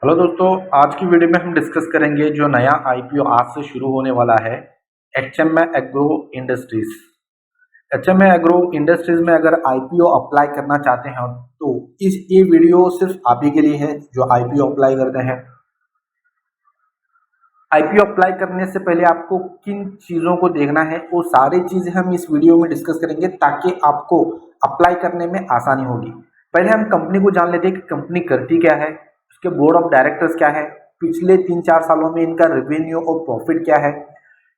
Hello दोस्तों, आज की वीडियो में हम डिस्कस करेंगे जो नया आईपीओ आज से शुरू होने वाला है HMA agro industries. HMA agro industries में अगर आईपीओ अप्लाई करना चाहते हैं तो ये वीडियो सिर्फ आप ही के लिए है जो आईपीओ अप्लाई करते हैं। आईपीओ अप्लाई करने से पहले आपको किन चीज़ों को देखना है वो सारी चीज़ें हम इस वीडियो में डिस्कस करेंगे ताकि आपको अप्लाई करने में आसानी होगी। पहले हम कंपनी को जान लेते हैं कि कंपनी करती क्या है, उसके बोर्ड ऑफ डायरेक्टर्स क्या है, पिछले 3-4 सालों में इनका रेवेन्यू और प्रॉफिट क्या है,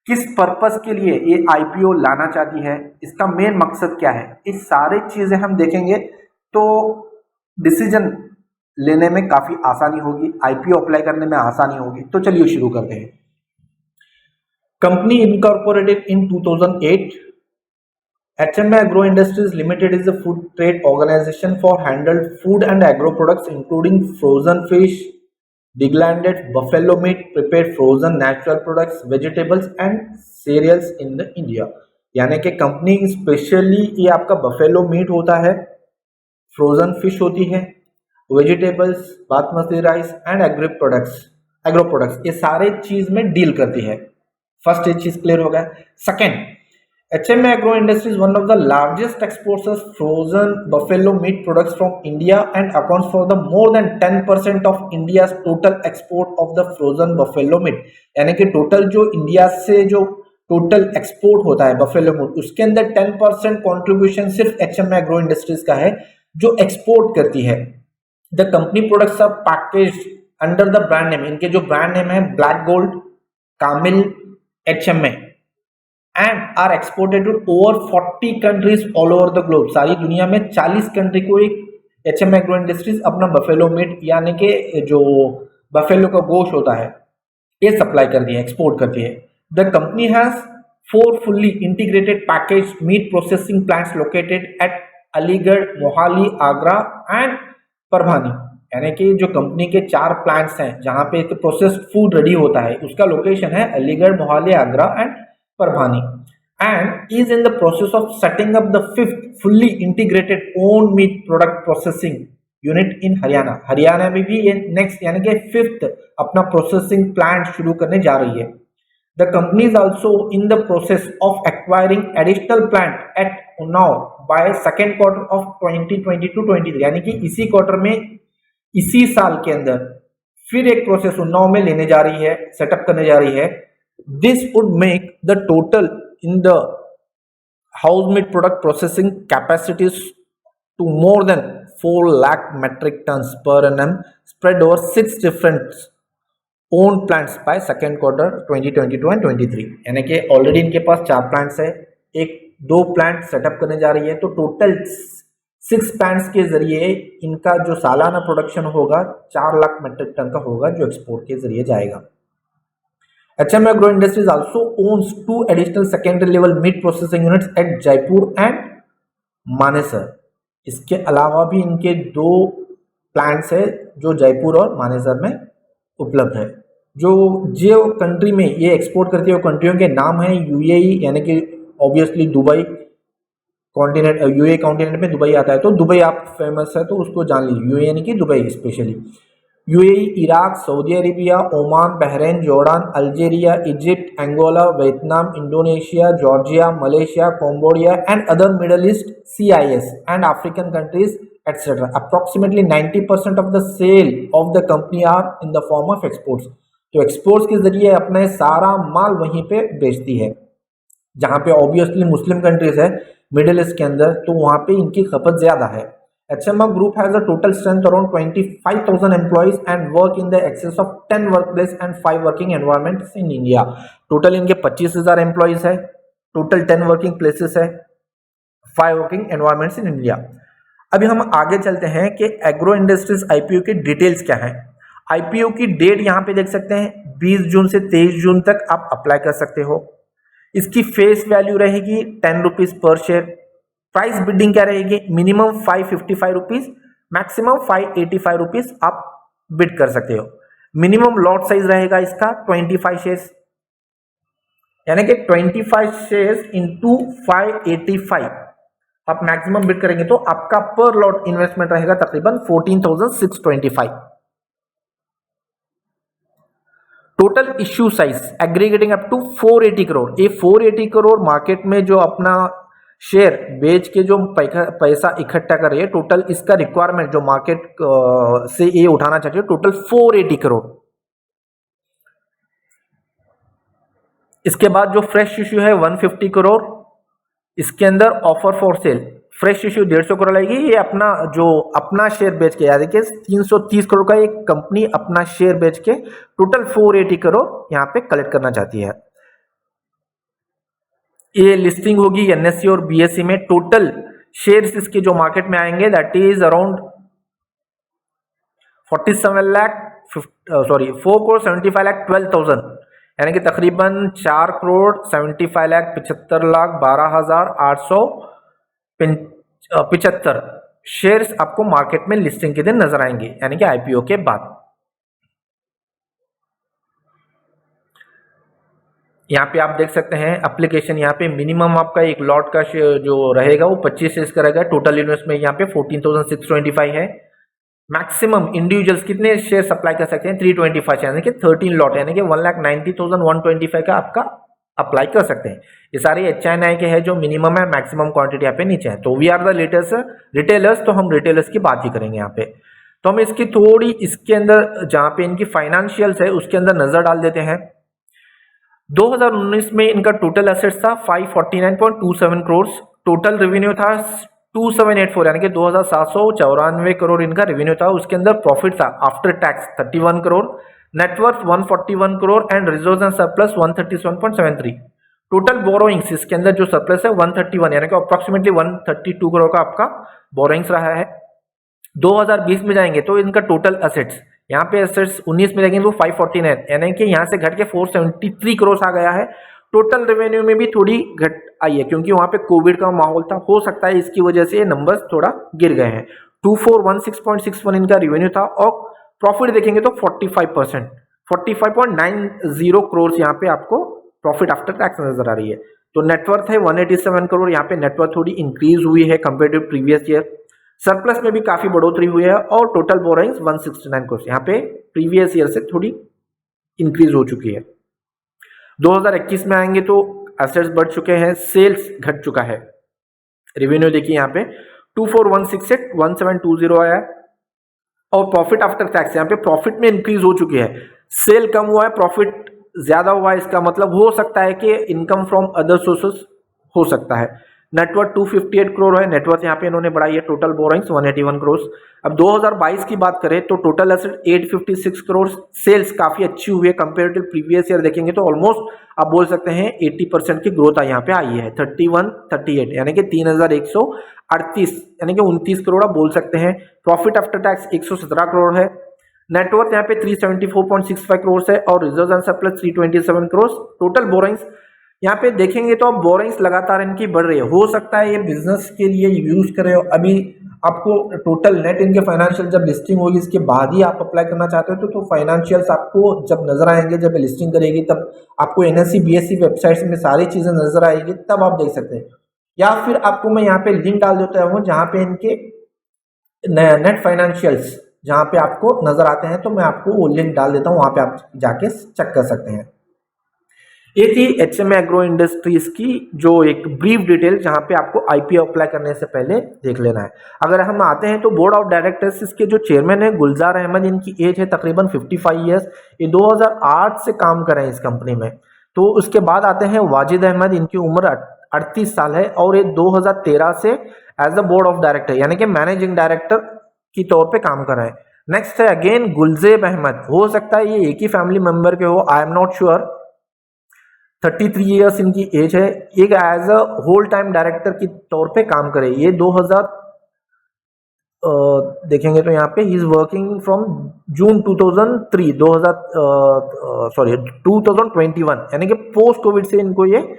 किस पर्पस के लिए ये आईपीओ लाना चाहती है, इसका मेन मकसद क्या है। इस सारी चीज़ें हम देखेंगे तो डिसीजन लेने में काफ़ी आसानी होगी, आईपीओ अप्लाई करने में आसानी होगी। तो चलिए शुरू करते हैं। Company incorporated in 2008, HMA Agro Industries Limited is a food trade organization for handled food and agro products including frozen fish, deglanded buffalo meat, prepared frozen natural products, vegetables and cereals in the India। यानी कि company specially ये आपका buffalo meet होता है, frozen fish होती है, vegetables, basmati rice and agro products ये सारे चीज में डील करती है। फर्स्ट ये चीज क्लियर हो गया। Second, HMA Agro Industries is one of the largest exporters frozen buffalo meat products from India and accounts for the more than 10% of India's total export of the frozen buffalo meat। यानी कि total जो India से जो total export होता है buffalo meet उसके अंदर 10% contribution सिर्फ HMA Agro Industries का है जो एक्सपोर्ट करती है। The company products are packaged under the brand name, इनके जो ब्रांड नेम है Black Gold, Kamil, HMA and are exported to over 40 countries all over the globe. सारी दुनिया में 40 कंट्री को एक HMA एग्रो इंडस्ट्रीज अपना बफेलो मीट यानी कि जो बफेलो का गोश्त होता है ये सप्लाई करती है, एक्सपोर्ट करती है। The company has 4 fully integrated package meat processing plants located at Aligarh, Mohali, Agra and Parbhani. यानी कि जो कंपनी के 4 प्लांट्स हैं जहां पे प्रोसेस्ड फूड रेडी होता है उसका लोकेशन है Aligarh, Mohali, Agra and Parbhani, and is in the process of setting up the 5th fully integrated own meat product processing unit in Haryana। Haryana में भी ये नेक्स्ट यानी कि 5th अपना प्रोसेसिंग प्लांट शुरू करने जा रही है। The company is also in the process of acquiring additional plant at Unnao by second quarter of 2022-23। यानी कि इसी क्वार्टर में इसी साल के अंदर फिर एक प्रोसेस उन्नाव में लेने जा रही है, सेटअप करने जा रही है। This would make the total in the house meat product processing capacities to more than 4 lakh metric tons per annum spread over 6 different owned plants by second quarter 2022 and 23। यानी कि ऑलरेडी इनके पास 4 plants है, एक 2 plant setup करने जा रही है, तो टोटल 6 प्लांट्स के जरिए इनका जो सालाना प्रोडक्शन होगा 4 लाख मेट्रिक टन का होगा जो एक्सपोर्ट के जरिए जाएगा। HMA Agro Industries also owns 2 additional secondary level meat processing units at Jaipur and Manesar। इसके अलावा भी इनके 2 प्लांट्स है जो जयपुर और मानेसर में उपलब्ध है। जो कंट्री में ये एक्सपोर्ट करती है वो कंट्रियों के नाम है UAE, यानी कि obviously Dubai continent, UAE continent में दुबई आता है तो दुबई आप फेमस है तो उसको जान लीजिए, UAE यानी कि Dubai specially. UAE, Iraq, Saudi Arabia, Oman, Bahrain, Jordan, Algeria, Egypt, Angola, Vietnam, Indonesia, Georgia, Malaysia, Cambodia and other Middle East, CIS and African countries etc। Approximately 90% of the sale of the company are in the form of exports। तो exports के जरिए अपने सारा माल वहीं पे बेचती है। जहाँ पे ऑब्वियसली मुस्लिम कंट्रीज है मिडिल ईस्ट के अंदर तो वहाँ पे इनकी खपत ज़्यादा है। HMA Group has a total strength around 25,000 employees and work in the excess of 10 workplace and 5 working environments in India। Total इनके 25,000 एम्प्लॉइज है, टोटल 10 वर्किंग प्लेसेस है, 5 वर्किंग एनवायरमेंट्स इन इंडिया। अभी हम आगे चलते हैं कि एग्रो इंडस्ट्रीज आईपीओ की डिटेल्स क्या है। आईपीओ की डेट यहाँ पे देख सकते हैं, 20 जून से 23 जून तक आप अप्लाई कर सकते हो। इसकी फेस वैल्यू रहेगी 10 rupees per share. Price bidding क्या रहेगी, मिनिमम 555 रुपीज, मैक्सिमम 585 रुपीज आप बिड कर सकते हो। मिनिमम लॉट साइज रहेगा इसका 25 शेयर्स, यानी कि 25 शेयर्स इंटू 585 आप मैक्सिमम बिड करेंगे तो आपका पर लॉट इन्वेस्टमेंट रहेगा तकरीबन 14,625। Total issue size aggregating up to 480 crore. ये 480 करोड़ मार्केट में जो अपना शेयर बेच के जो पैसा इकट्ठा कर रही है, टोटल इसका रिक्वायरमेंट जो मार्केट से ये उठाना चाहती है टोटल 480 करोड़। इसके बाद जो फ्रेश इश्यू है 150 करोड़, इसके अंदर offer for sale fresh issue 150 crore आएगी। ये अपना शेयर बेच के, यानी कि 330 करोड़ का एक कंपनी अपना शेयर बेच के टोटल 480 करोड़ यहाँ पे कलेक्ट करना चाहती है। ये लिस्टिंग होगी एनएससी और बीएससी में। टोटल शेयर्स इसके जो मार्केट में आएंगे that is around 4 crore 75 lakh 12,000, यानी कि तकरीबन 4 करोड़ 75 लाख 75 लाख 12,875 शेयर्स आपको मार्केट में लिस्टिंग के दिन नजर आएंगे, यानी कि आईपीओ के बाद। यहाँ पे आप देख सकते हैं एप्लीकेशन, यहाँ पे मिनिमम आपका एक लॉट का जो रहेगा वो 25 शेयर्स का रहेगा। टोटल इन्वेस्टमेंट यहाँ पे 14,625 है। मैक्सिमम इंडिविजुअल्स कितने शेयर सप्लाई कर सकते हैं 325, यानी कि 13 लॉट, यानी कि 1,90,125 का आपका अप्लाई कर सकते हैं। ये सारे HNI के हैं जो मिनिमम है, मैक्सिमम क्वांटिटी यहाँ पे नीचे है। तो we are the latest retailers, तो हम रिटेलर्स की बात ही करेंगे यहाँ पे। तो हम इसकी थोड़ी इसके अंदर जहाँ पे इनकी फाइनेंशियल्स है उसके अंदर नजर डाल देते हैं। 2019 में इनका टोटल एसेट्स था 549.27 करोड़, टोटल रेवेन्यू था 2784, यानी कि 2,794 करोड़ इनका रेवेन्यू था। उसके अंदर प्रॉफिट था after tax 31 crore, net worth 141 crore and reserves and surplus 137.73। Total borrowings इसके अंदर जो सरप्लस है 131, यानी कि अप्रोक्सीमेटली 132 करोड़ का आपका बोरोइंग्स रहा है। 2020 में जाएंगे तो इनका टोटल एसेट्स, यहाँ पे एसेट्स 19 में जाएंगे तो 549, यानी कि यहाँ से घट के 473 करोड़ आ गया है। टोटल रेवेन्यू में भी थोड़ी घट आई है क्योंकि वहां पे कोविड का माहौल था, हो सकता है इसकी वजह से ये नंबर्स थोड़ा गिर गए हैं। 2416.61 इनका रेवेन्यू था और प्रॉफिट देखेंगे तो 45.90 करोड़ यहाँ पे आपको प्रॉफिट आफ्टर टैक्स नजर आ रही है। तो नेटवर्थ है 187 करोड़, यहाँ पे नेटवर्थ थोड़ी इंक्रीज हुई है compare to previous year. Surplus में भी काफी बढ़ोतरी हुई है और टोटल बोरोइंग्स 169 करोड़, यहाँ पे प्रीवियस ईयर से थोड़ी इंक्रीज हो चुकी है। 2021 में आएंगे तो एसेट्स बढ़ चुके हैं, सेल्स घट चुका है। रेवेन्यू देखिए यहाँ पे 2416.1720 आया है और प्रॉफिट आफ्टर टैक्स यहाँ पे प्रॉफिट में इंक्रीज हो चुकी है। सेल कम हुआ है, प्रॉफिट ज्यादा हुआ है, इसका मतलब हो सकता है कि इनकम फ्रॉम अदर सोर्सेस हो सकता है। नेटवर्थ 258 करोड़ है, नेटवर्थ यहाँ पे इन्होंने बढ़ाई है। Total borrowings 181 crore. अब 2022 की बात करें तो टोटल एसेट 856 करोड़, सेल्स काफी अच्छी हुई है कंपेयर टू प्रीवियस ईयर देखेंगे तो ऑलमोस्ट आप बोल सकते हैं 80% की ग्रोथ यहाँ पे आई है। 3138 यानी कि 3138 यानी कि 29 करोड़ आप बोल सकते हैं। प्रॉफिट आफ्टर टैक्स 117 करोड़ है। नेटवर्थ यहाँ पे 374.65 करोड़ है और reserve and surplus 327 crore. Total borrowings यहाँ पे देखेंगे तो अब बोरोइंग्स लगातार इनकी बढ़ रही है, हो सकता है ये बिजनेस के लिए यूज करे। अभी आपको टोटल नेट इनके फाइनेंशियल जब लिस्टिंग होगी इसके बाद ही आप अप्लाई करना चाहते हो तो फाइनेंशियल्स आपको जब नजर आएंगे, जब लिस्टिंग करेगी तब आपको एनएससी बीएससी वेबसाइट्स में सारी चीजें नजर आएगी, तब आप देख सकते हैं। या फिर आपको मैं यहाँ पे लिंक डाल देता हूँ जहाँ पे इनके नेट फाइनेंशियल्स जहाँ पे आपको नजर आते हैं, तो मैं आपको वो लिंक डाल देता हूँ, वहां पे आप जाके चेक कर सकते हैं। ये थी एचएमए एग्रो इंडस्ट्रीज की जो एक ब्रीफ डिटेल, जहां पे आपको आईपीओ अप्लाई करने से पहले देख लेना है। अगर हम आते हैं तो बोर्ड ऑफ डायरेक्टर्स इसके जो चेयरमैन है गुलजार अहमद, इनकी एज है तकरीबन 55 ईयर्स। ये 2008 से काम कर रहे हैं इस कंपनी में। तो उसके बाद आते हैं वाजिद अहमद, इनकी उम्र 38 साल है और ये 2013 से as the board of director यानी कि मैनेजिंग डायरेक्टर की तौर पे काम कर रहे हैं। नेक्स्ट है अगेन गुलजेब अहमद, हो सकता है ये एक ही फैमिली मेंबर के हो, I am not sure. 33 years इनकी एज है। एक as a whole time director की तौर पे काम करे। ये 2000 देखेंगे तो यहाँ पे he is working from June 2003 2021 यानी कि पोस्ट कोविड से इनको ये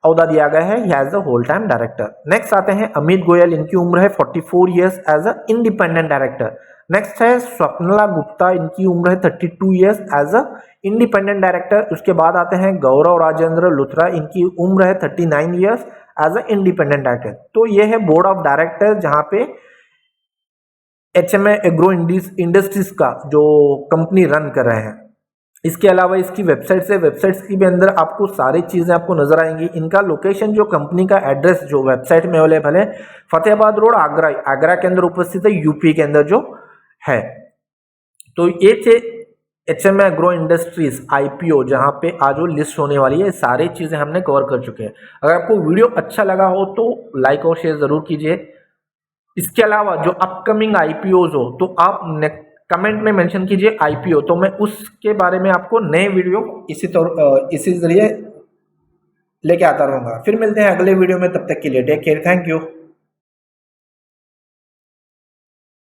औहदा दिया गया है as a whole time director. Next आते हैं अमित गोयल, इनकी उम्र है 44 years as a independent director. Next है स्वप्नला गुप्ता, इनकी उम्र है 32 years as a independent director. उसके बाद आते हैं गौरव राजेंद्र लुथरा, इनकी उम्र है 39 years as a independent director. तो ये है बोर्ड ऑफ डायरेक्टर जहां पे एचएमए एग्रो इंडस्ट्रीज का जो कंपनी रन कर रहे हैं। इसके अलावा इसकी वेबसाइट्स है, वेबसाइट्स की भी अंदर आपको सारी चीज़ें आपको नजर आएंगी। इनका लोकेशन, जो कंपनी का एड्रेस जो वेबसाइट में अवेलेबल है, फतेहाबाद रोड, आगरा, आगरा के अंदर उपस्थित है, यूपी के अंदर जो है। तो ये थे HMI एग्रो इंडस्ट्रीज IPO, जहां पे आज वो लिस्ट होने वाली है। सारी चीज़ें हमने कवर कर चुके हैं। अगर आपको वीडियो अच्छा लगा हो तो लाइक और शेयर ज़रूर कीजिए। इसके अलावा जो अपकमिंग IPOs हो तो आप कमेंट में मेंशन कीजिए IPO, तो मैं उसके बारे में आपको नए वीडियो इसी जरिए लेके आता रहूँगा। फिर मिलते हैं अगले वीडियो में, तब तक के लिए टेक केयर, थैंक यू।